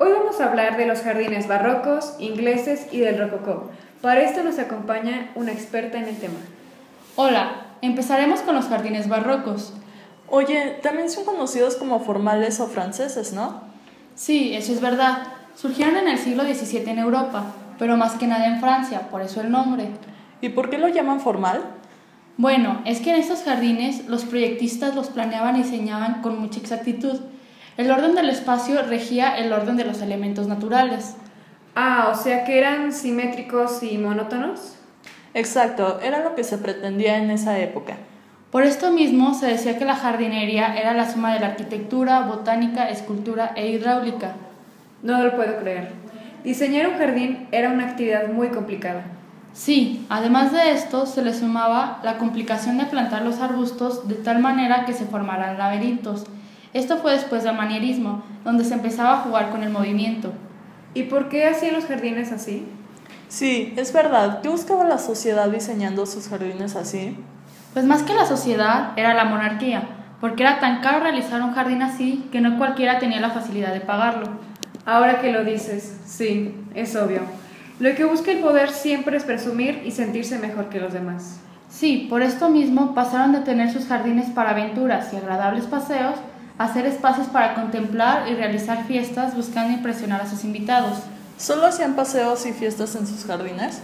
Hoy vamos a hablar de los jardines barrocos, ingleses y del rococó. Para esto nos acompaña una experta en el tema. Hola, empezaremos con los jardines barrocos. Oye, también son conocidos como formales o franceses, ¿no? Sí, eso es verdad. Surgieron en el siglo XVII en Europa, pero más que nada en Francia, por eso el nombre. ¿Y por qué lo llaman formal? Bueno, es que en estos jardines los proyectistas los planeaban y diseñaban con mucha exactitud. El orden del espacio regía el orden de los elementos naturales. Ah, o sea que eran simétricos y monótonos. Exacto, era lo que se pretendía en esa época. Por esto mismo se decía que la jardinería era la suma de la arquitectura, botánica, escultura e hidráulica. No lo puedo creer. Diseñar un jardín era una actividad muy complicada. Sí, además de esto se le sumaba la complicación de plantar los arbustos de tal manera que se formaran laberintos. Esto fue después del manierismo, donde se empezaba a jugar con el movimiento. ¿Y por qué hacían los jardines así? Sí, es verdad. ¿Qué buscaba la sociedad diseñando sus jardines así? Pues más que la sociedad, era la monarquía, porque era tan caro realizar un jardín así que no cualquiera tenía la facilidad de pagarlo. Ahora que lo dices, sí, es obvio. Lo que busca el poder siempre es presumir y sentirse mejor que los demás. Sí, por esto mismo pasaron de tener sus jardines para aventuras y agradables paseos a ser espacios para contemplar y realizar fiestas buscando impresionar a sus invitados. ¿Solo hacían paseos y fiestas en sus jardines?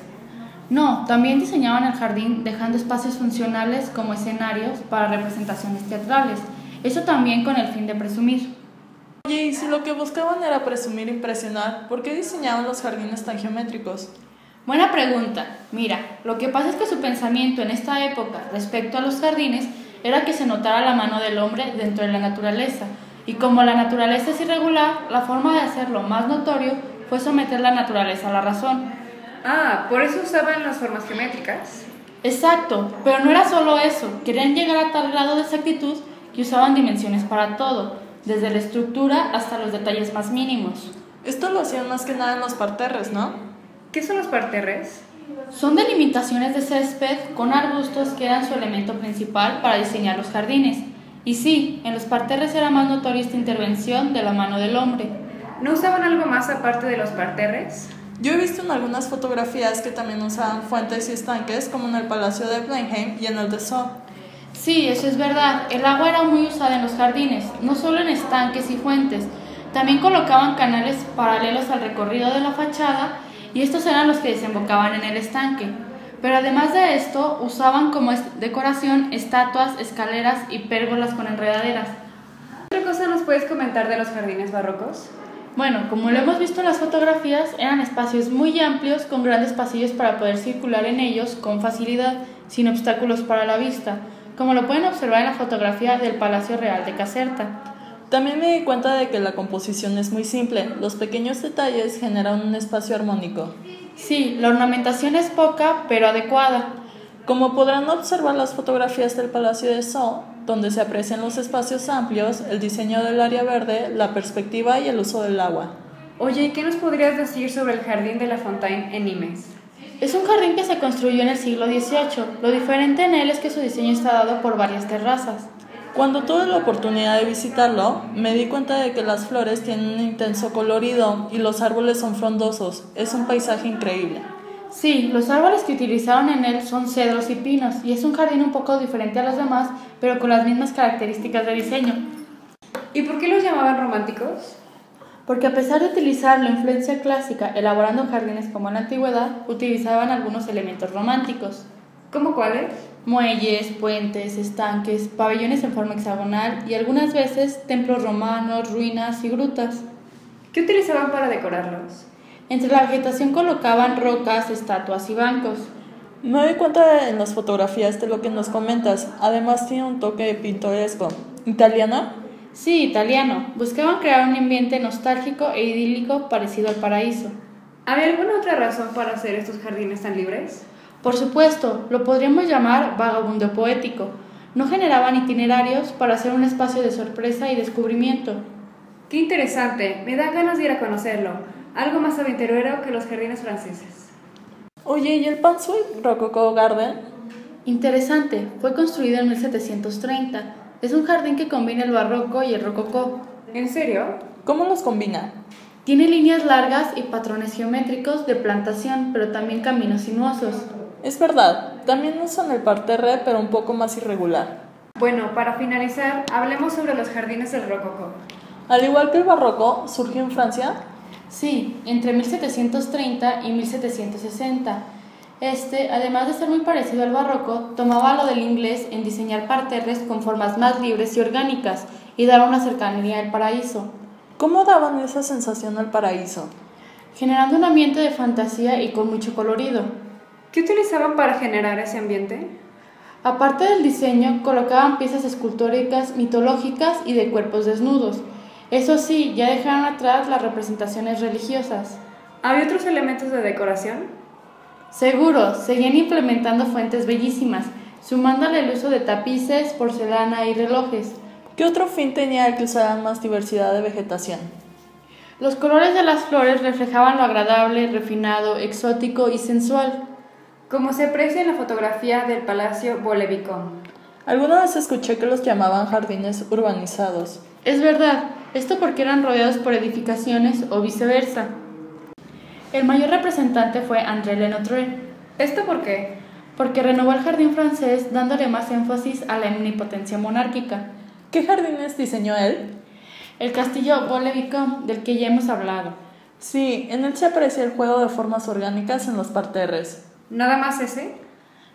No, también diseñaban el jardín dejando espacios funcionales como escenarios para representaciones teatrales, eso también con el fin de presumir. Oye, y si lo que buscaban era presumir e impresionar, ¿por qué diseñaban los jardines tan geométricos? Buena pregunta. Mira, lo que pasa es que su pensamiento en esta época respecto a los jardines era que se notara la mano del hombre dentro de la naturaleza, y como la naturaleza es irregular, la forma de hacerlo más notorio fue someter la naturaleza a la razón. Ah, ¿por eso usaban las formas geométricas? Exacto, pero no era solo eso, querían llegar a tal grado de exactitud que usaban dimensiones para todo, desde la estructura hasta los detalles más mínimos. Esto lo hacían más que nada en los parterres, ¿no? ¿Qué son los parterres? Son delimitaciones de césped con arbustos que eran su elemento principal para diseñar los jardines. Y sí, en los parterres era más notoria esta intervención de la mano del hombre. ¿No usaban algo más aparte de los parterres? Yo he visto en algunas fotografías que también usaban fuentes y estanques, como en el Palacio de Blenheim y en el de Sceaux. Sí, eso es verdad. El agua era muy usada en los jardines, no solo en estanques y fuentes. También colocaban canales paralelos al recorrido de la fachada y estos eran los que desembocaban en el estanque. Pero además de esto, usaban como decoración estatuas, escaleras y pérgolas con enredaderas. ¿Qué otra cosa nos puedes comentar de los jardines barrocos? Bueno, como lo hemos visto en las fotografías, eran espacios muy amplios con grandes pasillos para poder circular en ellos con facilidad, sin obstáculos para la vista, como lo pueden observar en la fotografía del Palacio Real de Caserta. También me di cuenta de que la composición es muy simple. Los pequeños detalles generan un espacio armónico. Sí, la ornamentación es poca, pero adecuada. Como podrán observar las fotografías del Palacio de Sceaux, donde se aprecian los espacios amplios, el diseño del área verde, la perspectiva y el uso del agua. Oye, ¿qué nos podrías decir sobre el Jardín de la Fontaine en Nimes? Es un jardín que se construyó en el siglo XVIII. Lo diferente en él es que su diseño está dado por varias terrazas. Cuando tuve la oportunidad de visitarlo, me di cuenta de que las flores tienen un intenso colorido y los árboles son frondosos. Es un paisaje increíble. Sí, los árboles que utilizaron en él son cedros y pinos, y es un jardín un poco diferente a los demás, pero con las mismas características de diseño. ¿Y por qué los llamaban románticos? Porque a pesar de utilizar la influencia clásica elaborando jardines como en la antigüedad, utilizaban algunos elementos románticos. ¿Cómo cuáles? Muelles, puentes, estanques, pabellones en forma hexagonal y algunas veces templos romanos, ruinas y grutas. ¿Qué utilizaban para decorarlos? Entre la vegetación colocaban rocas, estatuas y bancos. Me doy cuenta en las fotografías de lo que nos comentas. Además tiene un toque pintoresco. ¿Italiano? Sí, italiano. Buscaban crear un ambiente nostálgico e idílico parecido al paraíso. ¿Había alguna otra razón para hacer estos jardines tan libres? Por supuesto, lo podríamos llamar vagabundo poético. No generaban itinerarios para hacer un espacio de sorpresa y descubrimiento. ¡Qué interesante! Me dan ganas de ir a conocerlo. Algo más aventurero que los jardines franceses. Oye, ¿y el Brunswick Rococo Garden? Interesante, fue construido en 1730. Es un jardín que combina el barroco y el rococó. ¿En serio? ¿Cómo los combina? Tiene líneas largas y patrones geométricos de plantación, pero también caminos sinuosos. Es verdad, también usan el parterre, pero un poco más irregular. Bueno, para finalizar, hablemos sobre los jardines del Rococó. Al igual que el barroco, surgió en Francia. Sí, entre 1730 y 1760. Además de ser muy parecido al barroco, tomaba lo del inglés en diseñar parterres con formas más libres y orgánicas y dar una cercanía al paraíso, ¿Cómo daban esa sensación al paraíso? generando un ambiente de fantasía y con mucho colorido. ¿Qué utilizaban para generar ese ambiente? Aparte del diseño, colocaban piezas escultóricas mitológicas y de cuerpos desnudos. Eso sí, ya dejaron atrás las representaciones religiosas. ¿Había otros elementos de decoración? Seguro, seguían implementando fuentes bellísimas, sumándole el uso de tapices, porcelana y relojes. ¿Qué otro fin tenía el que usaran más diversidad de vegetación? Los colores de las flores reflejaban lo agradable, refinado, exótico y sensual. Como se aprecia en la fotografía del Palacio Vaux-le-Vicomte. Alguna vez escuché que los llamaban jardines urbanizados. Es verdad, esto porque eran rodeados por edificaciones o viceversa. El mayor representante fue André Le Notre, ¿Esto por qué? porque renovó el jardín francés dándole más énfasis a la omnipotencia monárquica. ¿Qué jardines diseñó él? El castillo Vaux-le-Vicomte, del que ya hemos hablado. Sí, en él se aprecia el juego de formas orgánicas en los parterres. ¿Nada más ese?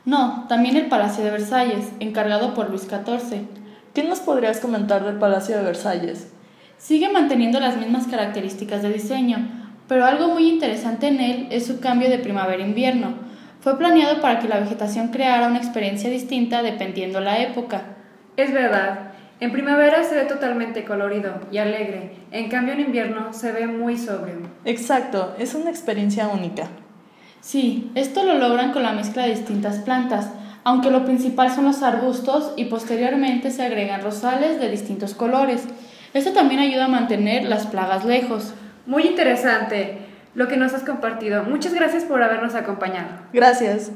No, también el Palacio de Versalles, encargado por Luis XIV. ¿Qué nos podrías comentar del Palacio de Versalles? Sigue manteniendo las mismas características de diseño, pero algo muy interesante en él es su cambio de primavera-invierno. Fue planeado para que la vegetación creara una experiencia distinta dependiendo la época. Es verdad. En primavera se ve totalmente colorido y alegre. En cambio, en invierno se ve muy sobrio. Exacto, es una experiencia única. Sí, esto lo logran con la mezcla de distintas plantas, aunque lo principal son los arbustos y posteriormente se agregan rosales de distintos colores. Esto también ayuda a mantener las plagas lejos. Muy interesante lo que nos has compartido. Muchas gracias por habernos acompañado. Gracias.